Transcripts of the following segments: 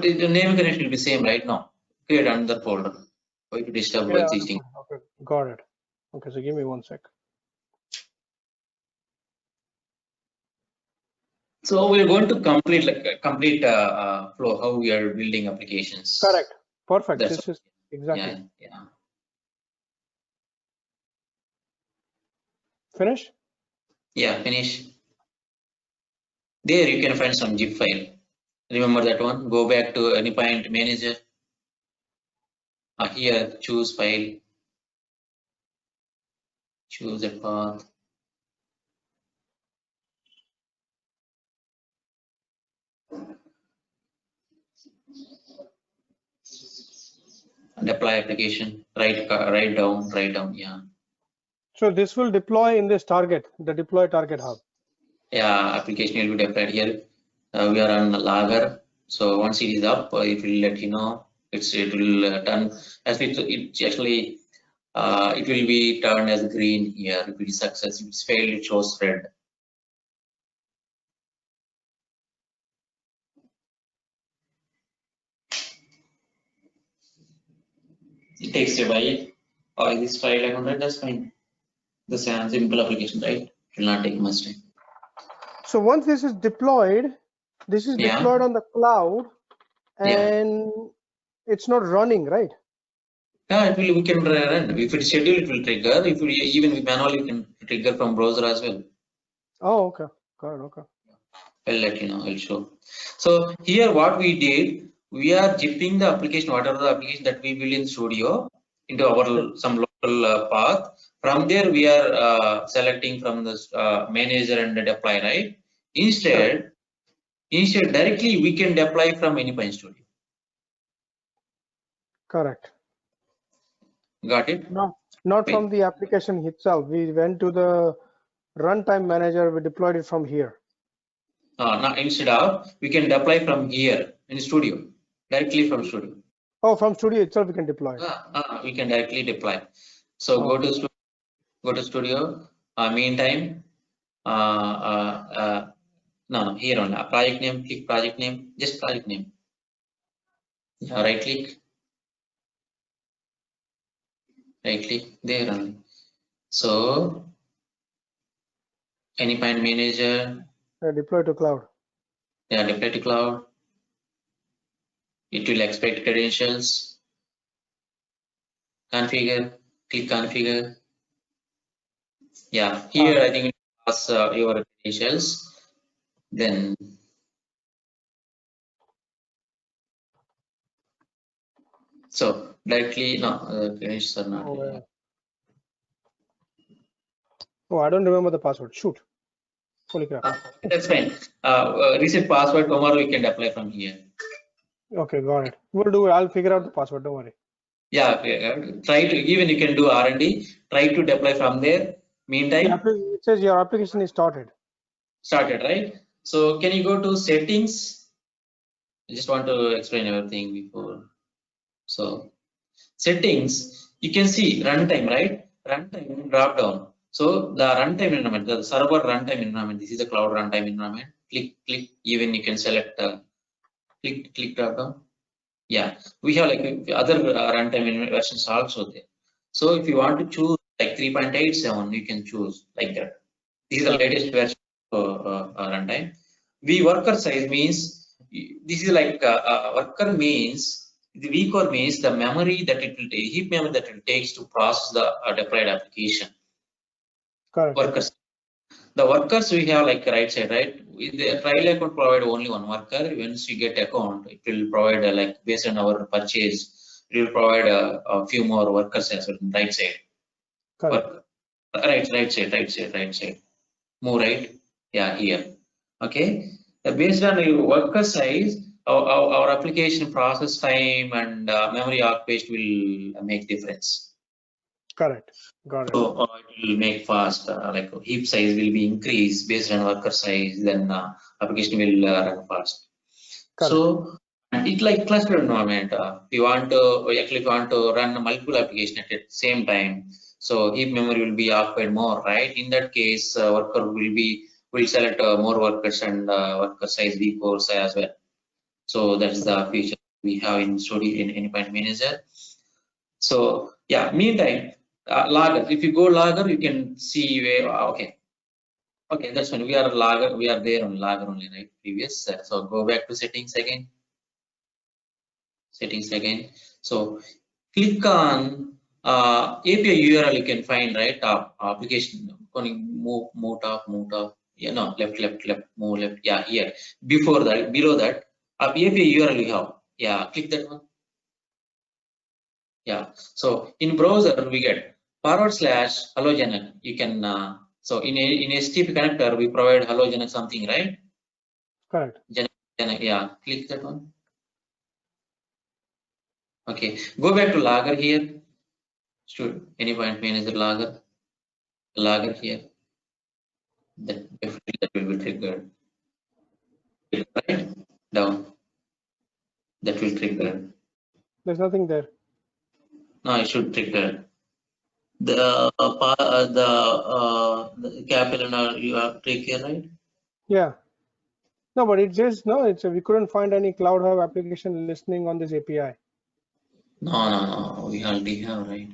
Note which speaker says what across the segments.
Speaker 1: the name connection will be same, right? Now create another folder. Why to disturb existing?
Speaker 2: Okay, got it. Okay, so give me 1 sec.
Speaker 1: So we're going to complete flow how we are building applications.
Speaker 2: Correct. Perfect.
Speaker 1: That's
Speaker 2: this is exactly.
Speaker 1: Yeah.
Speaker 2: Finish?
Speaker 1: Yeah, finish. There you can find some zip file. Remember that one? Go back to Anypoint Manager. Here, choose file. Choose a path. Deploy application. Write down. Yeah.
Speaker 2: So this will deploy in this target, the deploy target hub.
Speaker 1: Yeah, application will be deployed here. We are on Logger. So once it is up, it will let you know. It will turn as it actually it will be turned as green here. If it is success, if it's failed, it shows red. It takes a while. Or this file 500, that's fine. The simple application, right? It will not take much time.
Speaker 2: So once this is deployed, deployed on the cloud, and it's not running, right?
Speaker 1: Yeah, it will. We can run. If it's scheduled, it will trigger. If we even manually can trigger from browser as well.
Speaker 2: Oh, okay. Got it. Okay.
Speaker 1: I'll let you know. I'll show. So here, what we did, we are zipping the application, whatever the application that we build in Studio, into our some local path. From there, we are selecting from the manager and deploy, right? Instead, directly we can deploy from Anypoint Studio.
Speaker 2: Correct.
Speaker 1: Got it?
Speaker 2: No, not from the application itself. We went to the runtime manager. We deployed it from here.
Speaker 1: Now instead of, we can deploy from here in Studio, directly from Studio.
Speaker 2: Oh, from Studio itself we can deploy.
Speaker 1: We can directly deploy. So go to Studio. Meantime, no, here on project name. Click project name. Just project name. Yeah, right click there only. So Anypoint Manager.
Speaker 2: Deploy to cloud.
Speaker 1: Yeah, deploy to cloud. It will expect credentials. Configure. Click configure. Yeah, here I think pass your credentials. Then so directly credentials are not.
Speaker 2: Oh, I don't remember the password. Shoot. Holy crap.
Speaker 1: That's fine. Reset password. Tomorrow we can deploy from here.
Speaker 2: Okay, got it. We'll do it. I'll figure out the password. Don't worry.
Speaker 1: Yeah, try to, even you can do R&D. Try to deploy from there. Meantime,
Speaker 2: it says your application is started.
Speaker 1: Started, right? So can you go to settings? I just want to explain everything before. So settings, you can see runtime, right? Runtime drop down. So the runtime environment, the server runtime environment, this is the cloud runtime environment. Click, even you can select, click drop down. Yeah, we have like other runtime versions also there. So if you want to choose like 3.87, you can choose like that. This is the latest version of runtime. Worker size means, this is like worker means, the vCore means the memory that it will take, heap memory that it takes to process the deployed application.
Speaker 2: Correct.
Speaker 1: Workers. The workers we have like right side, right? The trial account provide only one worker. Once you get account, it will provide like based on our purchase, it will provide a few more workers as well. Right side.
Speaker 2: Correct.
Speaker 1: Right side. Move right. Yeah, here. Okay. Based on your worker size, our application process time and memory occupation will make difference.
Speaker 2: Correct. Got it.
Speaker 1: So it will make fast, like heap size will be increased based on worker size, then application will run fast.
Speaker 2: Correct.
Speaker 1: So it's like cluster environment. If you want to run multiple applications at the same time, so heap memory will be occupied more, right? In that case, worker will select more workers and worker size vCores as well. So that's the feature we have in Studio in Endpoint Manager. So yeah, meantime, logger. If you go logger, you can see where. Okay, that's fine. We are logger. We are there on logger only, right? Previous. So go back to settings again. Settings again. So click on API URL. You can find right application. Move top. Yeah, no, left, move left. Yeah, here. Before that, below that, API URL you have. Yeah, click that one. Yeah. So in browser we get / halogenet. You can so in HTTP connector we provide halogenet something, right?
Speaker 2: Correct.
Speaker 1: Yeah. Click that one. Okay. Go back to logger here. Should Endpoint Manager logger here. That definitely that will be triggered. Right down. That will trigger.
Speaker 2: There's nothing there.
Speaker 1: No, it should trigger. The capital you have take care, right?
Speaker 2: Yeah. No, but it says no. It's we couldn't find any Cloud Hub application listening on this API.
Speaker 1: No. We already have, right?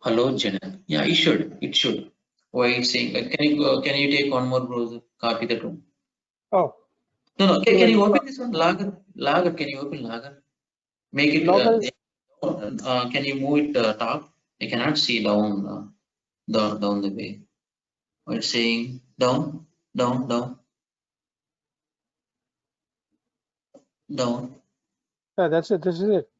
Speaker 1: Halogenet. Yeah, it should. Why it's saying can you take one more browser? Copy that one.
Speaker 2: Oh.
Speaker 1: No. Can you open this one? Logger. Can you open logger? Make it. Can you move it top? I cannot see down the way. It's saying down.
Speaker 2: Yeah, that's it. This is it.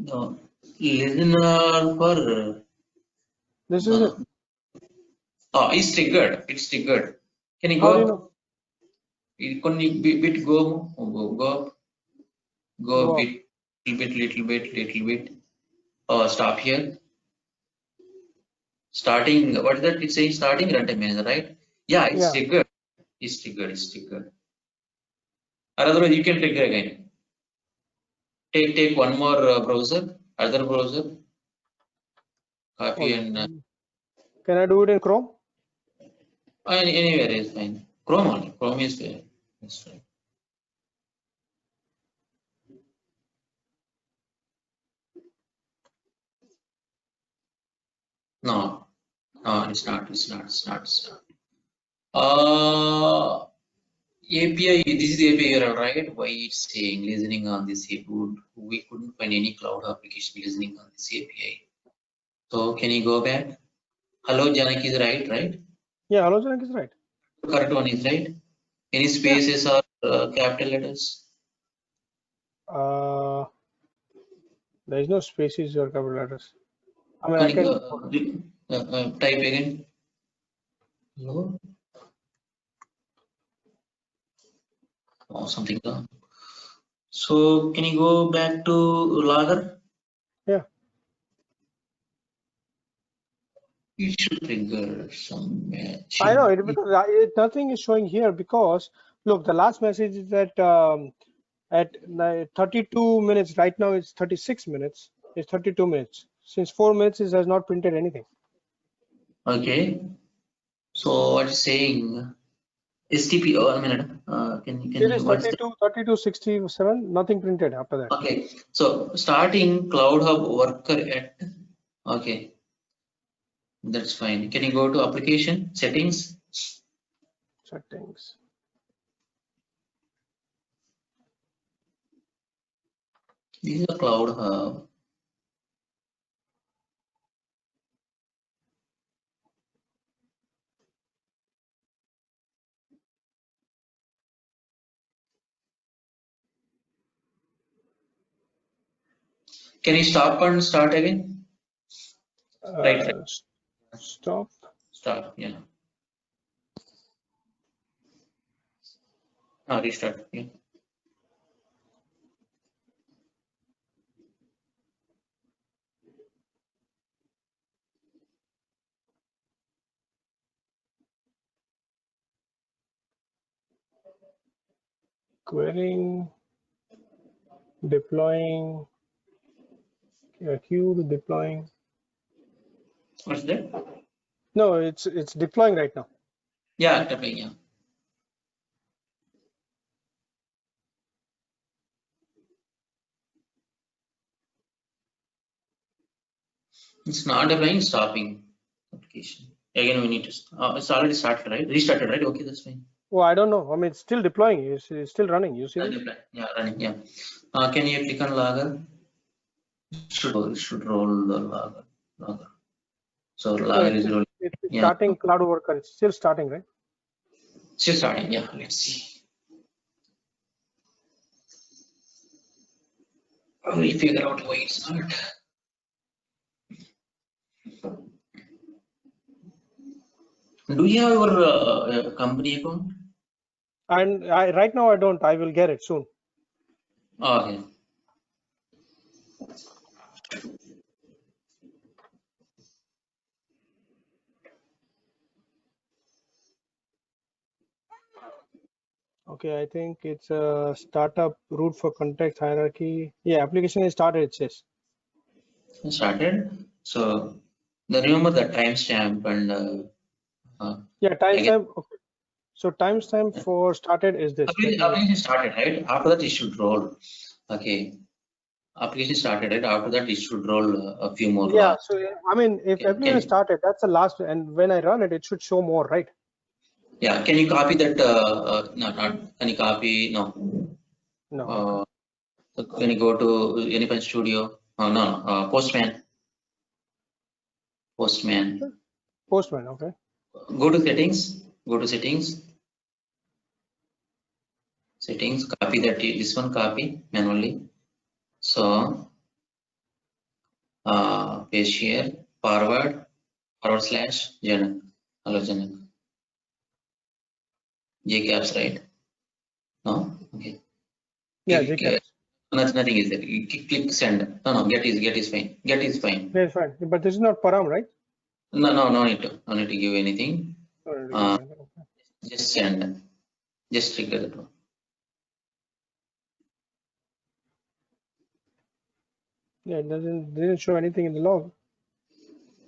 Speaker 1: Down. Listener for.
Speaker 2: This is it.
Speaker 1: Oh, it's triggered. Can you
Speaker 2: How
Speaker 1: go
Speaker 2: do you
Speaker 1: up?
Speaker 2: know?
Speaker 1: Can you bit go up? Go a bit, little bit. Stop here. Starting. What is that? It's saying starting runtime manager, right? Yeah, it's triggered. It's triggered. Or otherwise, you can trigger again. Take one more browser, other browser. Copy and.
Speaker 2: Can I do it in Chrome?
Speaker 1: Anywhere is fine. Chrome only. Chrome is there. That's right. No, it's not. API, this is API error, right? Why it's saying listening on this API? We couldn't find any cloud application listening on this API. So can you go back? Halogenet is right?
Speaker 2: Yeah, halogenet is right.
Speaker 1: Correct one is right. Any spaces or capital letters?
Speaker 2: There is no spaces or capital letters. I mean, I can
Speaker 1: type again. No. Oh, something done. So can you go back to logger?
Speaker 2: Yeah.
Speaker 1: It should trigger some match.
Speaker 2: I know it because nothing is showing here because look, the last message is that at 32 minutes. Right now it's 36 minutes. It's 32 minutes. Since 4 minutes, it has not printed anything.
Speaker 1: Okay. So what is saying? STP. Oh, a minute. Can
Speaker 2: it is 3267. Nothing printed after that.
Speaker 1: Okay. So starting Cloud Hub worker at. Okay. That's fine. Can you go to application settings?
Speaker 2: Settings.
Speaker 1: This is a Cloud Hub. Can you stop and start again? Right.
Speaker 2: Stop.
Speaker 1: Start. Yeah. Restart. Yeah.
Speaker 2: Querying, deploying, queue deploying.
Speaker 1: What's that?
Speaker 2: No, it's deploying right now.
Speaker 1: Yeah, deploying. Yeah. It's not applying, stopping application. Again, we need to. It's already started, right? Restarted, right? Okay, that's fine.
Speaker 2: Oh, I don't know. I mean, it's still deploying. It's still running. You see this?
Speaker 1: Yeah, running. Yeah. Can you click on logger? It should roll the logger. Logger. So
Speaker 2: No,
Speaker 1: logger is rolling.
Speaker 2: it's
Speaker 1: Yeah.
Speaker 2: starting Cloud Worker. It's still starting, right?
Speaker 1: Still starting. Yeah. Let's see. We'll figure out why it's not. Do you have your company account?
Speaker 2: And right now I don't. I will get it soon.
Speaker 1: Okay.
Speaker 2: Okay, I think it's a startup root for context hierarchy. Yeah, application is started, it says.
Speaker 1: Started. So then remember the timestamp and
Speaker 2: Yeah,
Speaker 1: again,
Speaker 2: timestamp. Okay. So timestamp for started is this. Let me,
Speaker 1: application started, right? After that it should roll. Okay. Application started, right? After that it should roll a few more
Speaker 2: yeah,
Speaker 1: logs.
Speaker 2: so I mean, if
Speaker 1: Okay.
Speaker 2: application started, that's the last, and when I run it, it should show more, right?
Speaker 1: Yeah. Can you copy that? No, not. Can you copy? No.
Speaker 2: No.
Speaker 1: Uh, so can you go to Anypen Studio? Oh, no. Postman. Postman.
Speaker 2: Postman, okay.
Speaker 1: Go to settings. Go to settings. Settings. Copy that. This one copy manually. So paste here. Forward. Forward slash Janak. Hello Janak. J caps, right? No. Okay.
Speaker 2: Yeah,
Speaker 1: Click,
Speaker 2: JCaps.
Speaker 1: nothing is there. You click send. No, get is fine. Get is fine.
Speaker 2: Yeah, it's fine. But this is not param, right?
Speaker 1: No need to. No need to give anything.
Speaker 2: No, no, no, no, okay.
Speaker 1: Just send. Just trigger that one.
Speaker 2: Yeah, it didn't show anything in the log.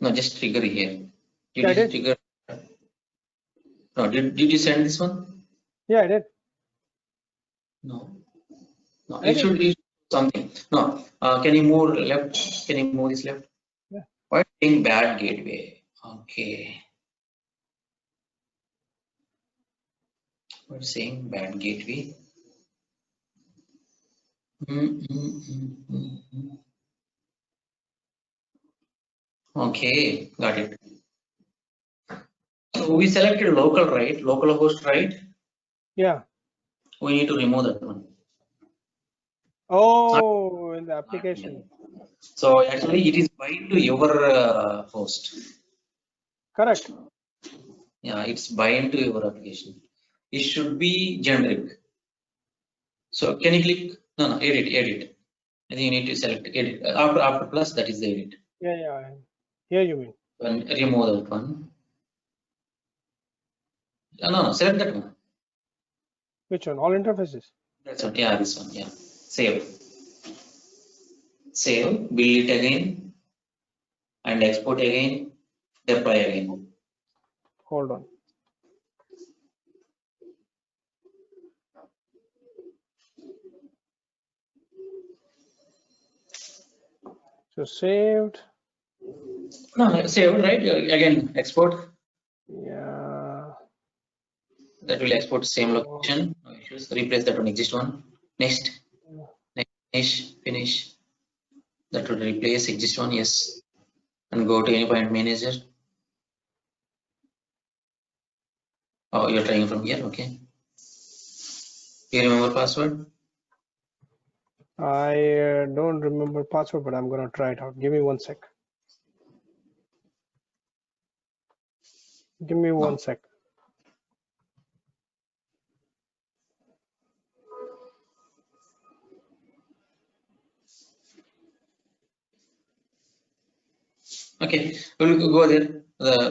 Speaker 1: No, just trigger here. Did
Speaker 2: Yeah, I
Speaker 1: you
Speaker 2: did.
Speaker 1: trigger? No, did you send this one?
Speaker 2: Yeah, I did.
Speaker 1: No. No,
Speaker 2: I
Speaker 1: it
Speaker 2: did.
Speaker 1: should something. No. Can you move left? Can you move this left?
Speaker 2: Yeah.
Speaker 1: Why saying bad gateway? Okay. We're saying bad gateway. Okay, got it. So we selected local, right? Localhost, right?
Speaker 2: Yeah.
Speaker 1: We need to remove that one.
Speaker 2: Oh, in the
Speaker 1: Not
Speaker 2: application.
Speaker 1: here. So actually, it is bind to your host.
Speaker 2: Correct.
Speaker 1: Yeah, it's bind to your application. It should be generic. So can you click? No, edit. I think you need to select edit. After plus, that is the edit.
Speaker 2: Yeah. Here you mean.
Speaker 1: And remove that one. No, select that one.
Speaker 2: Which one? All interfaces.
Speaker 1: That's one. Yeah, this one. Yeah. Save. Save. Build it again and export again. Deploy again.
Speaker 2: Hold on. So saved.
Speaker 1: No, save, right? Again, export.
Speaker 2: Yeah.
Speaker 1: That will export same location. No issues. Replace that one, exist one. Next. Finish. That would replace exist one, yes. And go to Anypoint Manager. Oh, you're trying from here, okay. Do you remember password?
Speaker 2: I don't remember password, but I'm gonna try it out. Give me 1 sec. Give me 1 sec.
Speaker 1: Okay, we'll go there.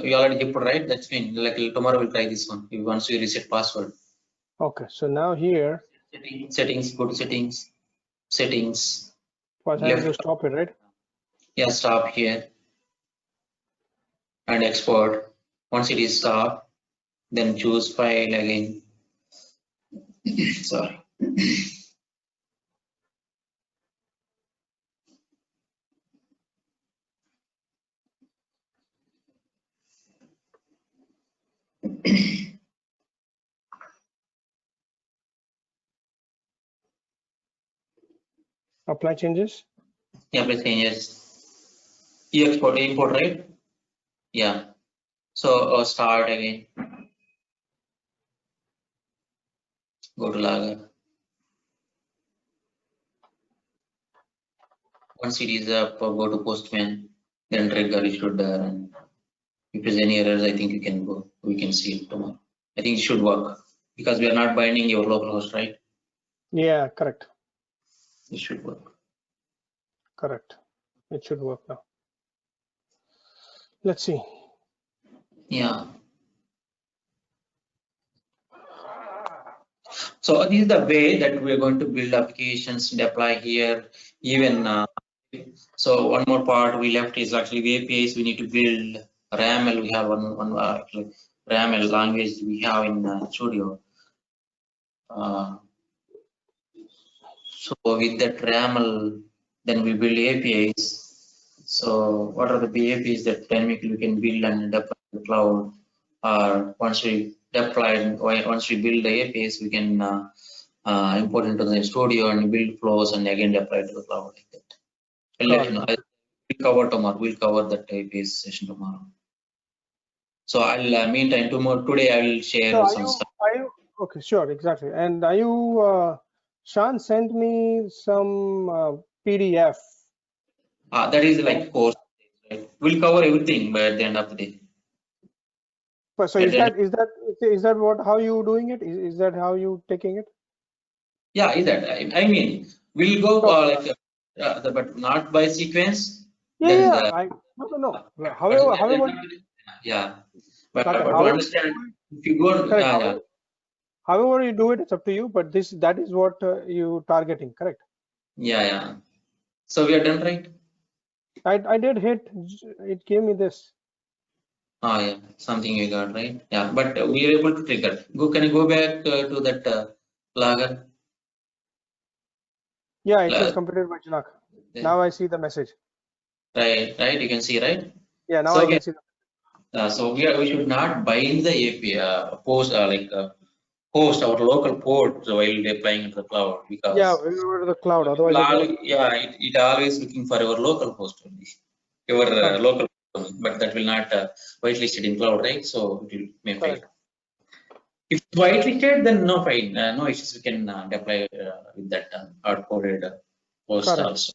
Speaker 1: We already put, right? That's fine. Like tomorrow we'll try this one. Once we reset password.
Speaker 2: Okay, so now here.
Speaker 1: Settings. Go to settings. Settings.
Speaker 2: First, I have to stop it, right?
Speaker 1: Yeah, stop here. And export. Once it is stopped, then choose file again. Sorry.
Speaker 2: Apply changes.
Speaker 1: Yeah, apply changes. You export, import, right? Yeah. So start again. Go to Lager. Once it is up, go to Postman. Then trigger it should. And if there's any errors, I think you can go. We can see it tomorrow. I think it should work because we are not binding your local host, right?
Speaker 2: Yeah, correct.
Speaker 1: It should work.
Speaker 2: Correct. It should work now. Let's see.
Speaker 1: Yeah. So this is the way that we're going to build applications, deploy here, even. So one more part we left is actually the APIs we need to build. RAML, we have one RAML language we have in Studio. So with that RAML, then we build APIs. So what are the APIs that dynamically we can build and deploy in the cloud? Once we deploy, once we build the APIs, we can import into the Studio and build flows and again deploy to the cloud like that. I'll let you know. We'll cover tomorrow. We'll cover that APIs session tomorrow. So I'll meantime tomorrow. Today I will share some stuff.
Speaker 2: Okay, sure, exactly. And are you? Sean sent me some PDF.
Speaker 1: That is like course. Right? We'll cover everything by the end of the day.
Speaker 2: So is that what how you doing it? Is that how you taking it?
Speaker 1: Yeah, is that? I mean, we'll go but not by sequence.
Speaker 2: Yeah. No. However.
Speaker 1: Yeah, but
Speaker 2: Okay,
Speaker 1: to understand, if you go,
Speaker 2: correct, however you do it, it's up to you. But that is what you targeting, correct?
Speaker 1: Yeah. So we are done, right?
Speaker 2: I did hit. It gave me this.
Speaker 1: Oh yeah, something you got, right? Yeah, but we are able to trigger. Can you go back to that Lager?
Speaker 2: Yeah, it says completed by Janak. Yeah. Now I see the message.
Speaker 1: Right. You can see, right?
Speaker 2: Yeah, now I can see.
Speaker 1: So we should not bind the API host host our local port while deploying into the cloud because
Speaker 2: we go to the cloud. Otherwise,
Speaker 1: it always looking for our local host only, your local, but that will not whitelisted in cloud, right? So it may fail. If it's whitelisted, then no fine, no issues. We can deploy with that hard coded host also.